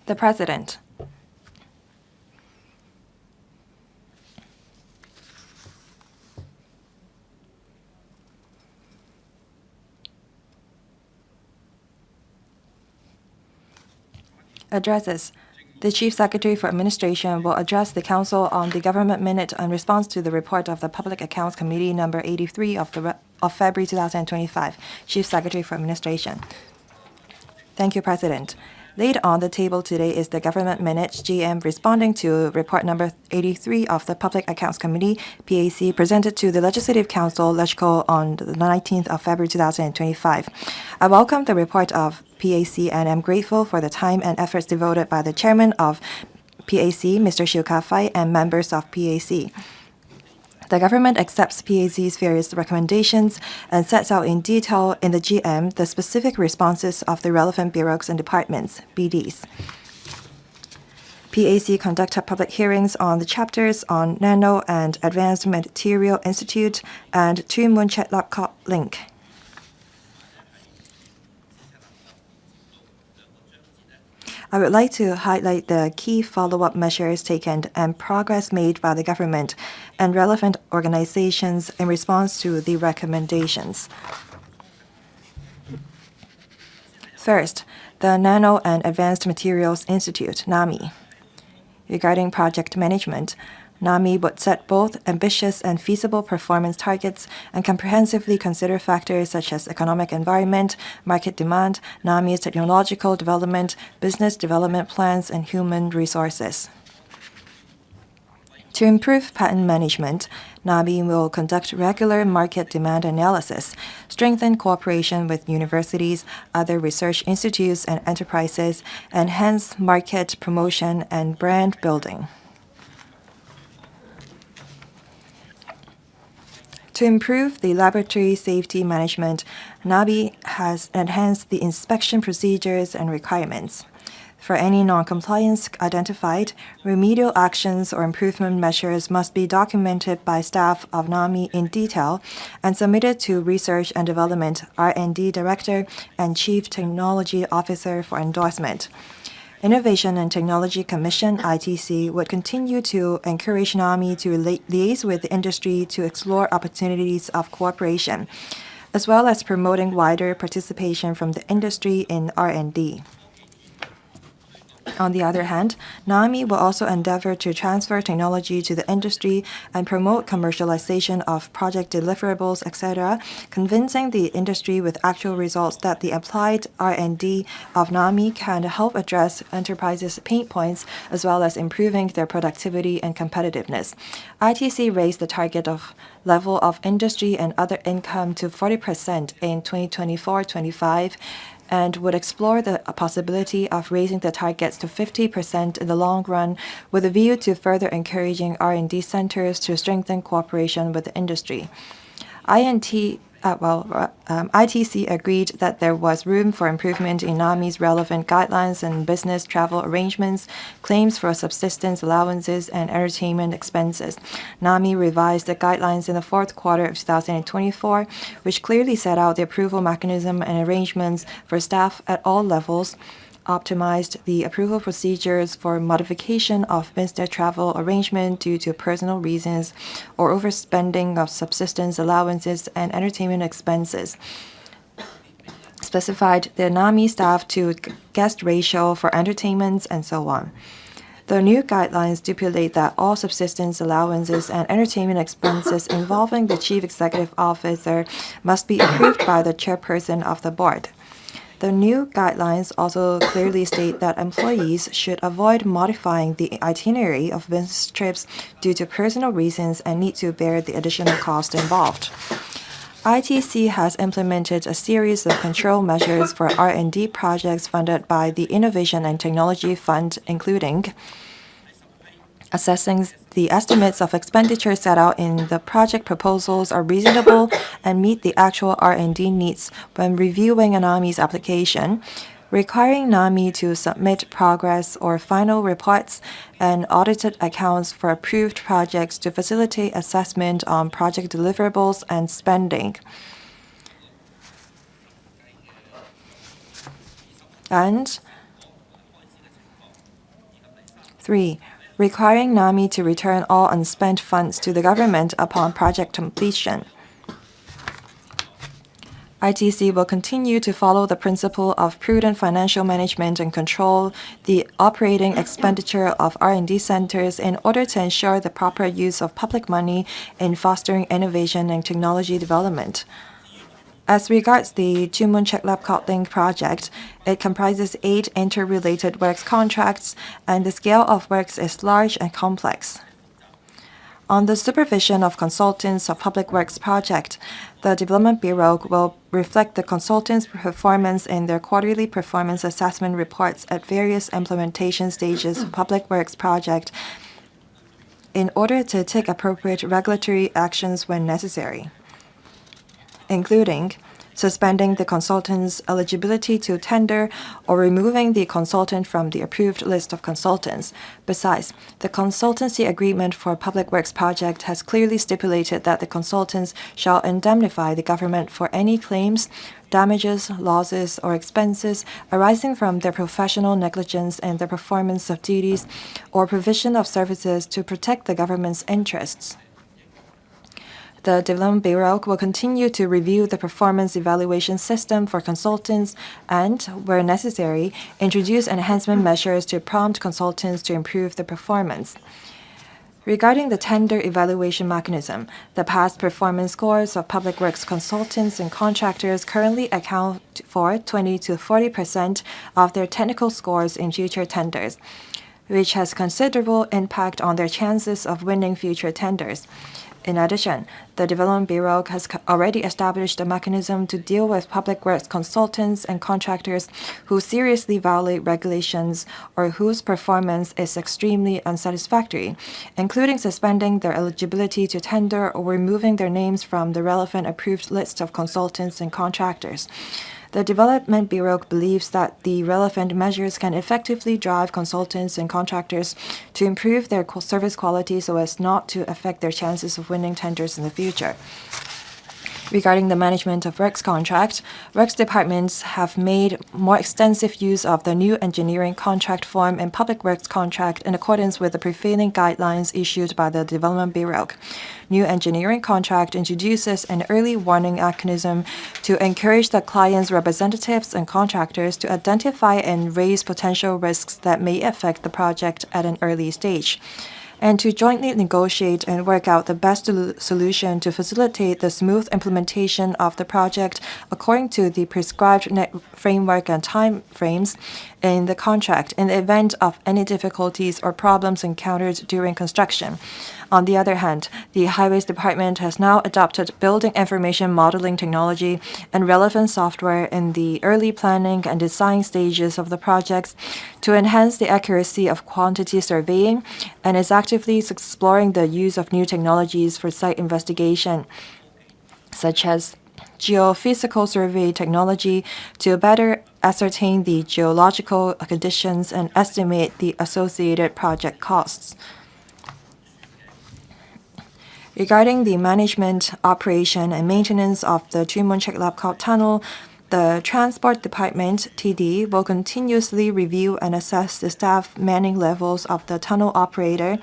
The President. Addresses. The Chief Secretary for Administration will address the Council on the Government Minute in response to the report of the Public Accounts Committee number 83 of February 2025. Chief Secretary for Administration. Thank you, President. Laid on the table today is the Government Minute GM responding to report number 83 of the Public Accounts Committee, PAC, presented to the Legislative Council, LegCo, on the 19th of February 2025. I welcome the report of PAC and am grateful for the time and efforts devoted by the Chairman of PAC, Mr. Shiu Ka-fai, and members of PAC. The government accepts PAC's various recommendations and sets out in detail in the GM the specific responses of the relevant bureaus and departments, BDs. PAC conducted public hearings on the chapters on Nano and Advanced Material Institute and Two Moon Chet-Lap Link. I would like to highlight the key follow-up measures taken and progress made by the government and relevant organizations in response to the recommendations. First, the Nano and Advanced Materials Institute, NAMI. Regarding project management, NAMI would set both ambitious and feasible performance targets and comprehensively consider factors such as economic environment, market demand, NAMI's technological development, business development plans, and human resources. To improve patent management, NAMI will conduct regular market demand analysis, strengthen cooperation with universities, other research institutes, and enterprises, enhance market promotion and brand building. To improve the laboratory safety management, NAMI has enhanced the inspection procedures and requirements. For any non-compliance identified, remedial actions or improvement measures must be documented by staff of NAMI in detail and submitted to Research and Development R&D Director and Chief Technology Officer for endorsement. Innovation and Technology Commission, ITC, would continue to encourage NAMI to liaise with the industry to explore opportunities of cooperation, as well as promoting wider participation from the industry in R&D. On the other hand, NAMI will also endeavor to transfer technology to the industry and promote commercialization of project deliverables, etc., convincing the industry with actual results that the applied R&D of NAMI can help address enterprises' pain points as well as improving their productivity and competitiveness. ITC raised the target of level of industry and other income to 40% in 2024-25, and would explore the possibility of raising the targets to 50% in the long run with a view to further encouraging R&D centers to strengthen cooperation with the industry. ITC agreed that there was room for improvement in NAMI's relevant guidelines and business travel arrangements, claims for subsistence allowances, and entertainment expenses. NAMI revised the guidelines in the fourth quarter of 2024, which clearly set out the approval mechanism and arrangements for staff at all levels, optimized the approval procedures for modification of business travel arrangement due to personal reasons or overspending of subsistence allowances and entertainment expenses, specified the NAMI staff to guest ratio for entertainments, and so on. The new guidelines stipulate that all subsistence allowances and entertainment expenses involving the Chief Executive Officer must be approved by the chairperson of the board. The new guidelines also clearly state that employees should avoid modifying the itinerary of business trips due to personal reasons and need to bear the additional cost involved. ITC has implemented a series of control measures for R&D projects funded by the Innovation and Technology Fund, including assessing the estimates of expenditure set out in the project proposals are reasonable and meet the actual R&D needs when reviewing a NAMI's application, requiring NAMI to submit progress or final reports and audited accounts for approved projects to facilitate assessment on project deliverables and spending. And 3. Requiring NAMI to return all unspent funds to the government upon project completion. ITC will continue to follow the principle of prudent financial management and control the operating expenditure of R&D centers in order to ensure the proper use of public money in fostering innovation and technology development. As regards the Chumun Cheklap Link project, it comprises 8 interrelated works contracts, and the scale of works is large and complex. On the supervision of consultants of Public Works project, the Development Bureau will reflect the consultants' performance in their quarterly performance assessment reports at various implementation stages of Public Works project in order to take appropriate regulatory actions when necessary, including suspending the consultant's eligibility to tender or removing the consultant from the approved list of consultants. Besides, the consultancy agreement for Public Works project has clearly stipulated that the consultants shall indemnify the government for any claims, damages, losses, or expenses arising from their professional negligence in the performance of duties or provision of services to protect the government's interests. The Development Bureau will continue to review the performance evaluation system for consultants and, where necessary, introduce enhancement measures to prompt consultants to improve their performance. Regarding the tender evaluation mechanism, the past performance scores of Public Works consultants and contractors currently account for 20 to 40% of their technical scores in future tenders, which has considerable impact on their chances of winning future tenders. In addition, the Development Bureau has already established a mechanism to deal with Public Works consultants and contractors who seriously violate regulations or whose performance is extremely unsatisfactory, including suspending their eligibility to tender or removing their names from the relevant approved list of consultants and contractors. The Development Bureau believes that the relevant measures can effectively drive consultants and contractors to improve their service quality so as not to affect their chances of winning tenders in the future. Regarding the management of works contract, works departments have made more extensive use of the new engineering contract form and Public Works contract in accordance with the prevailing guidelines issued by the Development Bureau. New engineering contract introduces an early warning mechanism to encourage the client's representatives and contractors to identify and raise potential risks that may affect the project at an early stage, and to jointly negotiate and work out the best solution to facilitate the smooth implementation of the project according to the prescribed net framework and time frames in the contract in the event of any difficulties or problems encountered during construction. On the other hand, the Highways Department has now adopted building information modeling technology and relevant software in the early planning and design stages of the projects to enhance the accuracy of quantity surveying, and is actively exploring the use of new technologies for site investigation, such as geophysical survey technology, to better ascertain the geological conditions and estimate the associated project costs. Regarding the management, operation, and maintenance of the Chumun Cheklap Tunnel, the Transport Department, TD, will continuously review and assess the staff manning levels of the tunnel operator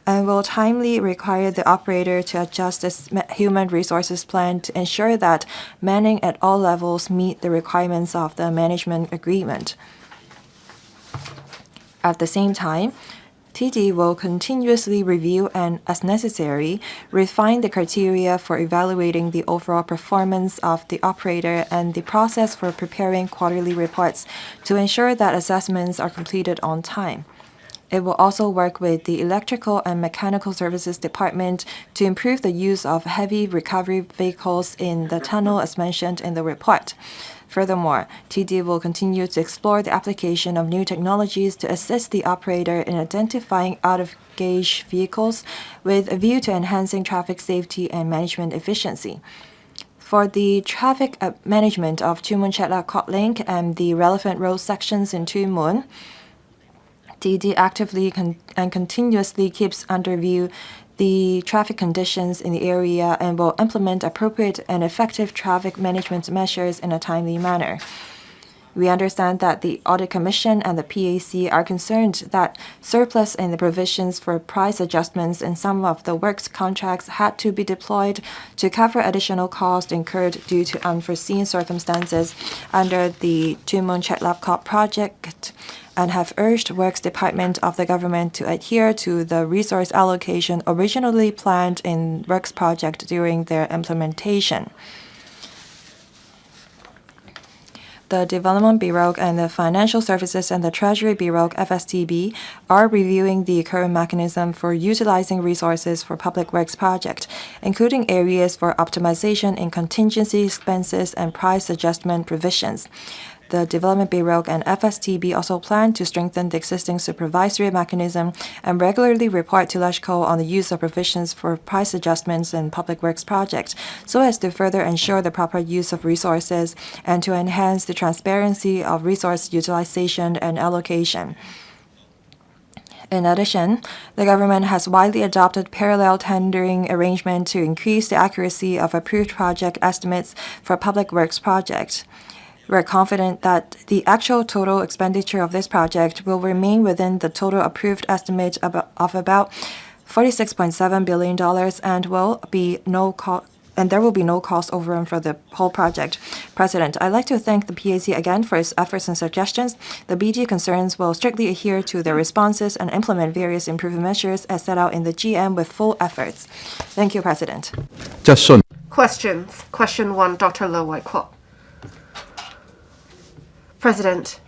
and will timely require the operator to adjust its human resources plan to ensure that manning at all levels meet the requirements of the management agreement. At the same time, TD will continuously review and, as necessary, refine the criteria for evaluating the overall performance of the operator and the process for preparing quarterly reports to ensure that assessments are completed on time. It will also work with the Electrical and Mechanical Services Department to improve the use of heavy recovery vehicles in the tunnel as mentioned in the report. Furthermore, TD will continue to explore the application of new technologies to assist the operator in identifying out-of-gauge vehicles with a view to enhancing traffic safety and management efficiency. For the traffic management of Chumun Cheklap Link and the relevant road sections in Chumun, TD actively and continuously keeps under view the traffic conditions in the area and will implement appropriate and effective traffic management measures in a timely manner. We understand that the Audit Commission and the PAC are concerned that surplus in the provisions for price adjustments in some of the works contracts had to be deployed to cover additional costs incurred due to unforeseen circumstances under the Tumon Chetlap project, and have urged Works Department of the government to adhere to the resource allocation originally planned in Works project during their implementation. The Development Bureau and the Financial Services and the Treasury Bureau (FSTB) are reviewing the current mechanism for utilizing resources for public works project, including areas for optimization in contingency expenses and price adjustment provisions. The Development Bureau and FSTB also plan to strengthen the existing supervisory mechanism and regularly report to LegCo on the use of provisions for price adjustments in public works projects, so as to further ensure the proper use of resources and to enhance the transparency of resource utilization and allocation. In addition, the government has widely adopted parallel tendering arrangement to increase the accuracy of approved project estimates for public works projects. We're confident that the actual total expenditure of this project will remain within the total approved estimate of about $46.7 billion and there will be no cost overrun for the whole project. President, I'd like to thank the PAC again for its efforts and suggestions. The BG concerns will strictly adhere to their responses and implement various improvement measures as set out in the GM with full efforts. Thank you, President. Questions. Question 1, Dr. Lo Wai Kwok. President,